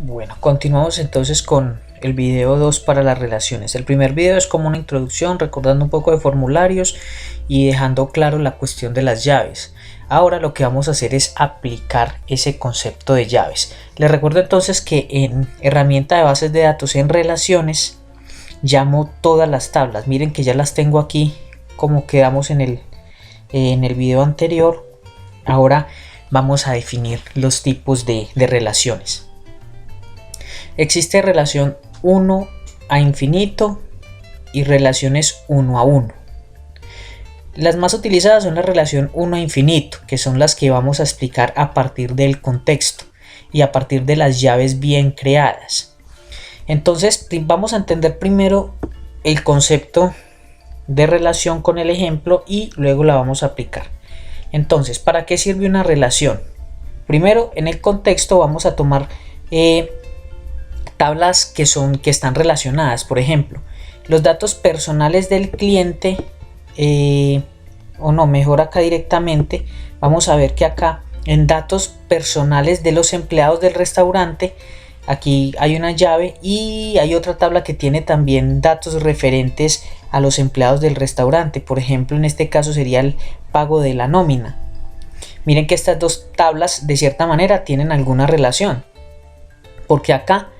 Bueno, continuamos entonces con el video 2 para las relaciones. El primer video es como una introducción, recordando un poco de formularios y dejando claro la cuestión de las llaves. Ahora lo que vamos a hacer es aplicar ese concepto de llaves. Les recuerdo entonces que en herramienta de bases de datos en relaciones llamo todas las tablas. Miren que ya las tengo aquí como quedamos en el video anterior. Ahora vamos a definir los tipos de relaciones. Existe relación 1 a infinito y relaciones 1 a 1. Las más utilizadas son la relación 1 a infinito, que son las que vamos a explicar a partir del contexto y a partir de las llaves bien creadas. Entonces vamos a entender primero el concepto de relación con el ejemplo y luego la vamos a aplicar. Entonces, ¿para qué sirve una relación? Primero, en el contexto vamos a tomar tablas que están relacionadas. Por ejemplo, los datos personales del cliente, mejor acá directamente, vamos a ver que acá en datos personales de los empleados del restaurante, aquí hay una llave y hay otra tabla que tiene también datos referentes a los empleados del restaurante. Por ejemplo, en este caso sería el pago de la nómina. Miren que estas dos tablas de cierta manera tienen alguna relación, porque acá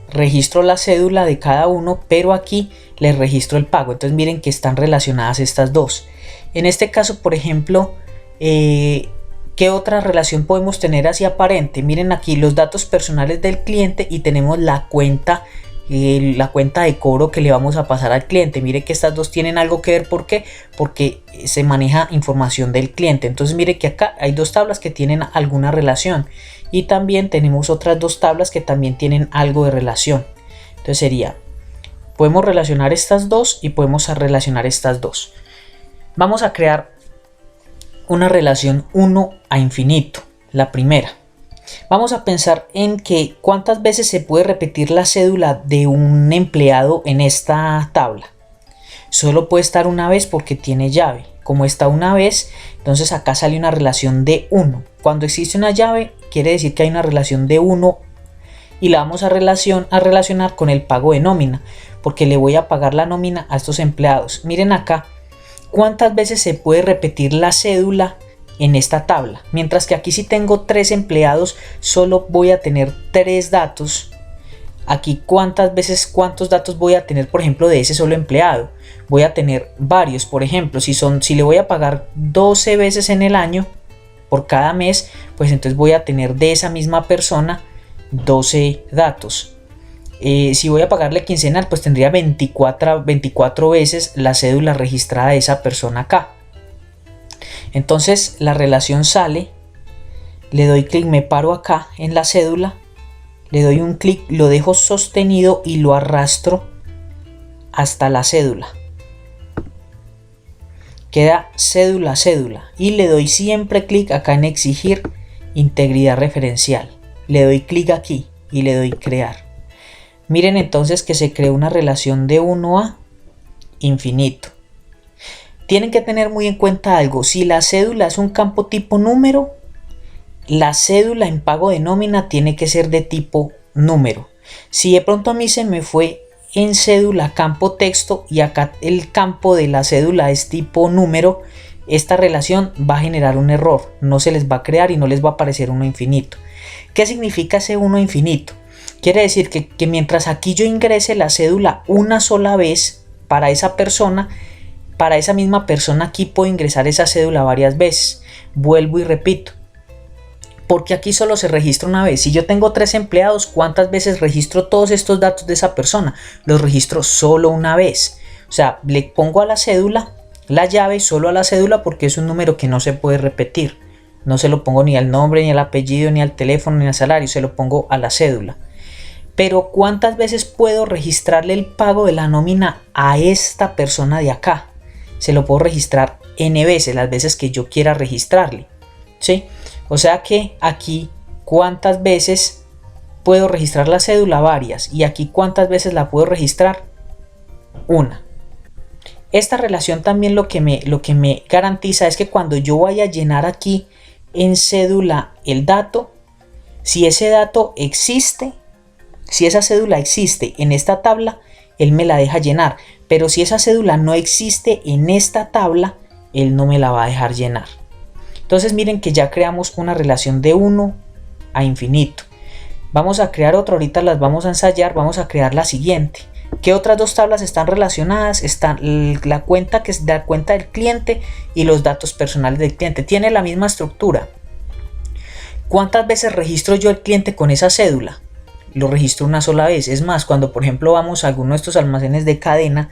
registro la cédula de cada uno, pero aquí les registro el pago. Entonces miren que están relacionadas estas dos. En este caso, por ejemplo, ¿qué otra relación podemos tener así aparente? Miren aquí los datos personales del cliente y tenemos la cuenta de cobro que le vamos a pasar al cliente. Miren que estas dos tienen algo que ver. ¿Por qué? Porque se maneja información del cliente. Entonces miren que acá hay dos tablas que tienen alguna relación y también tenemos otras dos tablas que también tienen algo de relación. Entonces podemos relacionar estas dos y podemos relacionar estas dos. Vamos a crear una relación 1 a infinito, la primera. Vamos a pensar en que cuántas veces se puede repetir la cédula de un empleado en esta tabla. Solo puede estar una vez porque tiene llave. Como está una vez, entonces acá sale una relación de 1. Cuando existe una llave, quiere decir que hay una relación de 1 y la vamos a relacionar con el pago de nómina, porque le voy a pagar la nómina a estos empleados. Miren acá cuántas veces se puede repetir la cédula en esta tabla, mientras que aquí si tengo 3 empleados solo voy a tener 3 datos. Aquí cuántos datos voy a tener, por ejemplo, de ese solo empleado. Voy a tener varios. Por ejemplo, si le voy a pagar 12 veces en el año por cada mes, pues entonces voy a tener de esa misma persona 12 datos. Si voy a pagarle quincenal, pues tendría 24 veces la cédula registrada de esa persona acá. Entonces la relación sale, le doy clic, me paro acá en la cédula, le doy un clic, lo dejo sostenido y lo arrastro hasta la cédula. Queda cédula y le doy siempre clic acá en exigir integridad referencial. Le doy clic aquí y le doy crear. Miren entonces que se creó una relación de 1 a infinito. Tienen que tener muy en cuenta algo. Si la cédula es un campo tipo número, la cédula en pago de nómina tiene que ser de tipo número. Si de pronto a mí se me fue en cédula campo texto y acá el campo de la cédula es tipo número, esta relación va a generar un error. No se les va a crear y no les va a aparecer 1 infinito. ¿Qué significa ese 1 infinito? Quiere decir que mientras aquí yo ingrese la cédula una sola vez para esa persona, para esa misma persona aquí puedo ingresar esa cédula varias veces. Vuelvo y repito, porque aquí solo se registra una vez. Si yo tengo 3 empleados, ¿cuántas veces registro todos estos datos de esa persona? Los registro solo una vez. O sea, le pongo a la cédula la llave solo a la cédula porque es un número que no se puede repetir. No se lo pongo ni al nombre, ni al apellido, ni al teléfono, ni al salario, se lo pongo a la cédula. Pero ¿cuántas veces puedo registrarle el pago de la nómina a esta persona de acá? Se lo puedo registrar n veces, las veces que yo quiera registrarle, ¿sí? O sea que aquí cuántas veces puedo registrar la cédula, varias, y aquí cuántas veces la puedo registrar, una. Esta relación también lo que me garantiza es que cuando yo vaya a llenar aquí en cédula el dato, si ese dato existe, Si esa cédula existe en esta tabla, él me la deja llenar, pero si esa cédula no existe en esta tabla, él no me la va a dejar llenar. Entonces miren que ya creamos una relación de 1 a infinito. Vamos a crear otra, ahorita las vamos a ensayar, vamos a crear la siguiente. ¿Qué otras dos tablas están relacionadas? Están la cuenta que es la cuenta del cliente y los datos personales del cliente. Tiene la misma estructura. ¿Cuántas veces registro yo el cliente con esa cédula? Lo registro una sola vez. Es más, cuando por ejemplo vamos a alguno de estos almacenes de cadena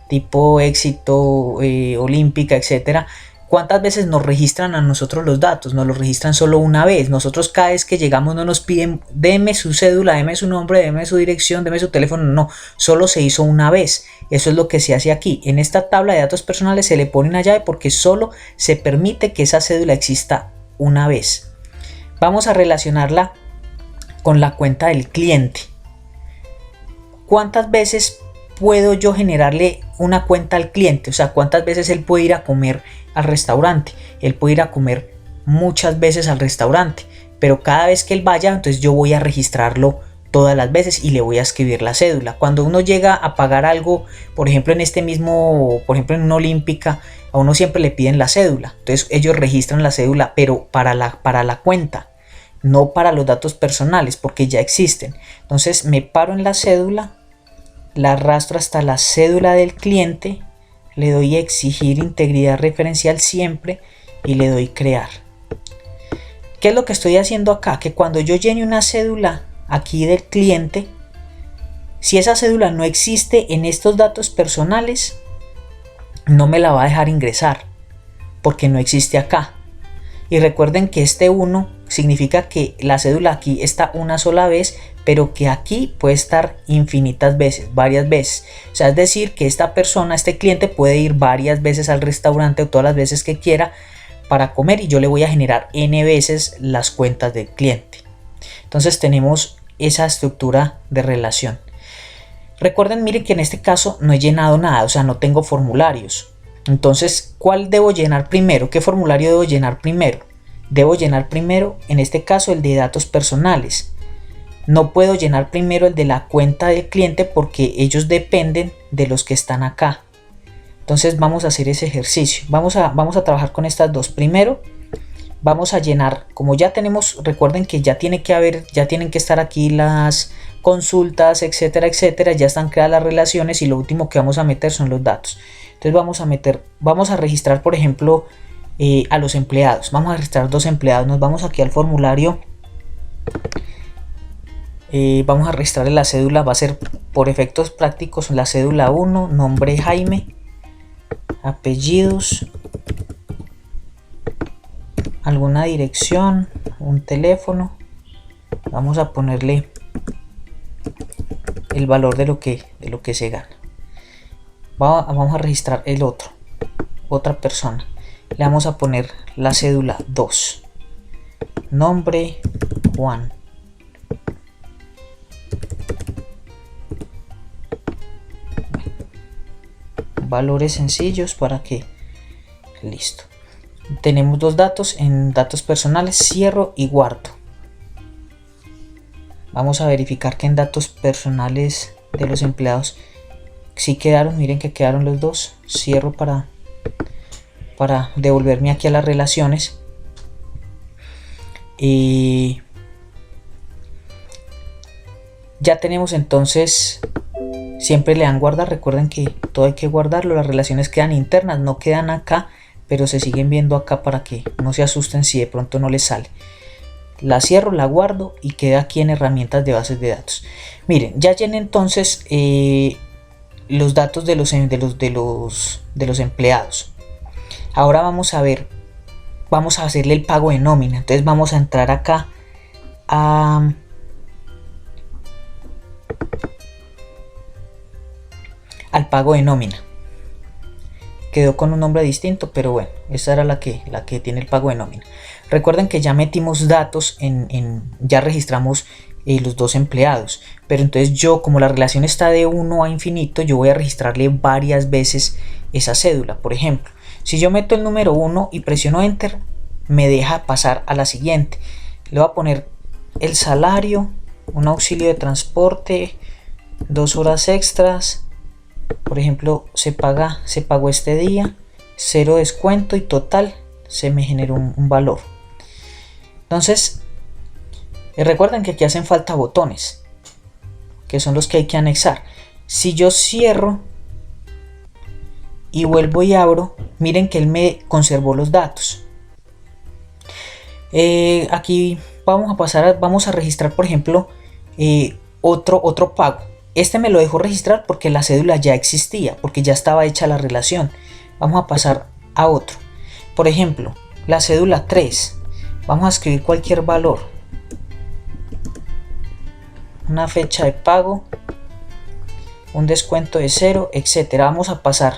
tipo Éxito, Olímpica, etcétera, ¿cuántas veces nos registran a nosotros los datos? Nos los registran solo una vez. Nosotros cada vez que llegamos no nos piden deme su cédula, deme su nombre, deme su dirección, deme su teléfono. No, solo se hizo una vez. Eso es lo que se hace aquí. En esta tabla de datos personales se le pone una llave porque solo se permite que esa cédula exista una vez. Vamos a relacionarla con la cuenta del cliente. ¿Cuántas veces puedo yo generarle una cuenta al cliente? O sea, ¿cuántas veces él puede ir a comer al restaurante? Él puede ir a comer muchas veces al restaurante, pero cada vez que él vaya, entonces yo voy a registrarlo todas las veces y le voy a escribir la cédula. Cuando uno llega a pagar algo, por ejemplo en este mismo, por ejemplo en una Olímpica, a uno siempre le piden la cédula. Entonces ellos registran la cédula, pero para la cuenta, no para los datos personales, porque ya existen. Entonces me paro en la cédula, la arrastro hasta la cédula del cliente, le doy exigir integridad referencial siempre y le doy crear. ¿Qué es lo que estoy haciendo acá? Que cuando yo llene una cédula aquí del cliente, si esa cédula no existe en estos datos personales, no me la va a dejar ingresar porque no existe acá. Y recuerden que este 1 significa que la cédula aquí está una sola vez, pero que aquí puede estar infinitas veces, varias veces. O sea, es decir, que esta persona, este cliente puede ir varias veces al restaurante o todas las veces que quiera para comer y yo le voy a generar n veces las cuentas del cliente. Entonces tenemos esa estructura de relación. Recuerden, miren que en este caso no he llenado nada, o sea, no tengo formularios. Entonces, ¿cuál debo llenar primero? ¿Qué formulario debo llenar primero? Debo llenar primero, en este caso, el de datos personales. No puedo llenar primero el de la cuenta del cliente porque ellos dependen de los que están acá. Entonces vamos a hacer ese ejercicio. Vamos a trabajar con estas dos. Primero vamos a llenar, como ya tenemos, recuerden que ya tienen que estar aquí las consultas, etcétera, etcétera. Ya están creadas las relaciones y lo último que vamos a meter son los datos. Entonces vamos a registrar, por ejemplo, a los empleados. Vamos a registrar 2 empleados. Nos vamos aquí al formulario. Vamos a registrar la cédula. Va a ser por efectos prácticos la cédula 1, nombre Jaime, apellidos, alguna dirección, un teléfono. Vamos a ponerle el valor de lo que se gana. Vamos a registrar el otro, otra persona. Le vamos a poner la cédula 2, nombre Juan. Valores sencillos para que listo. Tenemos 2 datos en datos personales, cierro y guardo. Vamos a verificar que en datos personales de los empleados sí quedaron. Miren que quedaron los 2. Cierro para devolverme aquí a las relaciones. Y ya tenemos entonces. Siempre le dan guardar. Recuerden que todo hay que guardarlo. Las relaciones quedan internas, no quedan acá, pero se siguen viendo acá para que no se asusten si de pronto no les sale. La cierro, la guardo y queda aquí en herramientas de bases de datos. Miren, ya llené entonces los datos de los empleados. Ahora vamos a ver, vamos a hacerle el pago de nómina. Entonces vamos a entrar acá al pago de nómina. Quedó con un nombre distinto, pero bueno, esa era la que tiene el pago de nómina. Recuerden que ya metimos datos ya registramos los 2 empleados, pero entonces yo, como la relación está de 1 a infinito, yo voy a registrarle varias veces esa cédula. Por ejemplo, si yo meto el número 1 y presiono enter, me deja pasar a la siguiente. Le voy a poner el salario un auxilio de transporte, 2 horas extras, por ejemplo, se pagó este día, 0 descuento y total se me generó un valor. Entonces, recuerden que aquí hacen falta botones, que son los que hay que anexar. Si yo cierro y vuelvo y abro, miren que él me conservó los datos. Aquí vamos a registrar, por ejemplo, otro pago. Este me lo dejó registrar porque la cédula ya existía, porque ya estaba hecha la relación. Vamos a pasar a otro. Por ejemplo, la cédula 3. Vamos a escribir cualquier valor. Una fecha de pago, un descuento de 0, etcétera. Vamos a pasar.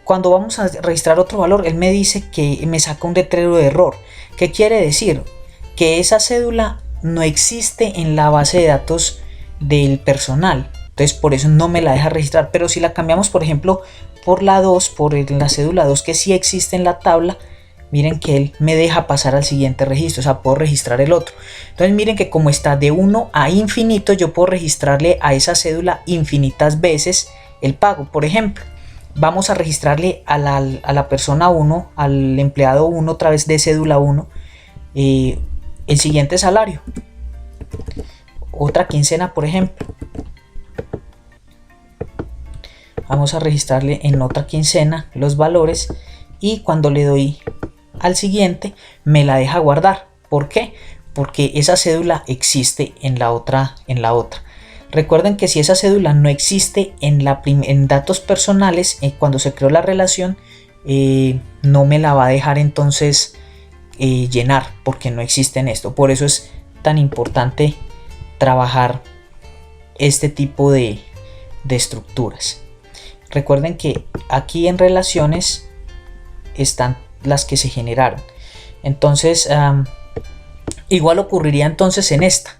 Cuando vamos a registrar otro valor, él me dice que me saca un letrero de error. ¿Qué quiere decir? Que esa cédula no existe en la base de datos del personal. Entonces por eso no me la deja registrar. Pero si la cambiamos, por ejemplo, por la 2, por la cédula 2 que sí existe en la tabla, miren que él me deja pasar al siguiente registro. O sea, puedo registrar el otro. Entonces miren que como está de 1 a infinito, yo puedo registrarle a esa cédula infinitas veces el pago. Por ejemplo, vamos a registrarle a la persona 1, al empleado 1, otra vez de cédula 1, el siguiente salario, otra quincena, por ejemplo. Vamos a registrarle en otra quincena los valores y cuando le doy al siguiente me la deja guardar. ¿Por qué? Porque esa cédula existe en la otra. Recuerden que si esa cédula no existe en datos personales, cuando se creó la relación, no me la va a dejar entonces llenar, porque no existe en esto. Por eso es tan importante trabajar este tipo de estructuras. Recuerden que aquí en relaciones están las que se generaron. Entonces, igual ocurriría entonces en esta.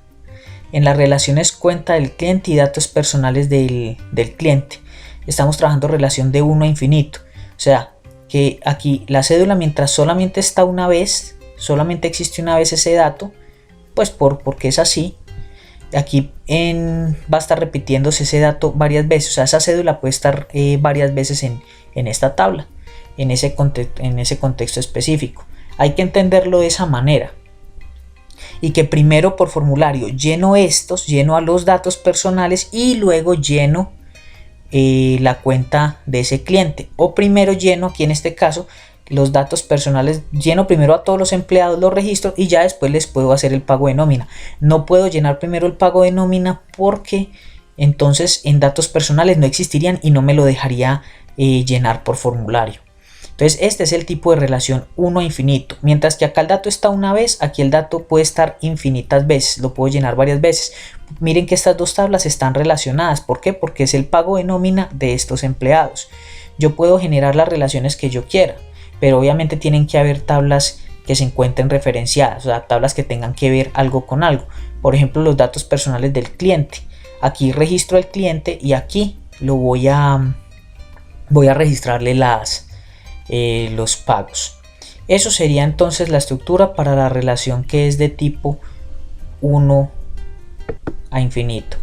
En las relaciones cuenta del cliente y datos personales del cliente. Estamos trabajando relación de 1 a infinito. O sea, que aquí la cédula, mientras solamente está una vez, solamente existe una vez ese dato, pues porque es así. Aquí va a estar repitiéndose ese dato varias veces. O sea, esa cédula puede estar varias veces en esta tabla, en ese contexto específico. Hay que entenderlo de esa manera. Y que primero por formulario lleno a los datos personales y luego lleno la cuenta de ese cliente. O primero lleno, aquí en este caso, los datos personales, lleno primero a todos los empleados, los registro y ya después les puedo hacer el pago de nómina. No puedo llenar primero el pago de nómina porque entonces en datos personales no existirían y no me lo dejaría llenar por formulario. Entonces este es el tipo de relación 1 a infinito. Mientras que acá el dato está una vez, aquí el dato puede estar infinitas veces. Lo puedo llenar varias veces. Miren que estas dos tablas están relacionadas. ¿Por qué? Porque es el pago de nómina de estos empleados. Yo puedo generar las relaciones que yo quiera, pero obviamente tienen que haber tablas que se encuentren referenciadas. O sea, tablas que tengan que ver algo con algo. Por ejemplo, los datos personales del cliente. Aquí registro el cliente y aquí lo voy a registrarle los pagos. Eso sería entonces la estructura para la relación que es de tipo 1 a infinito.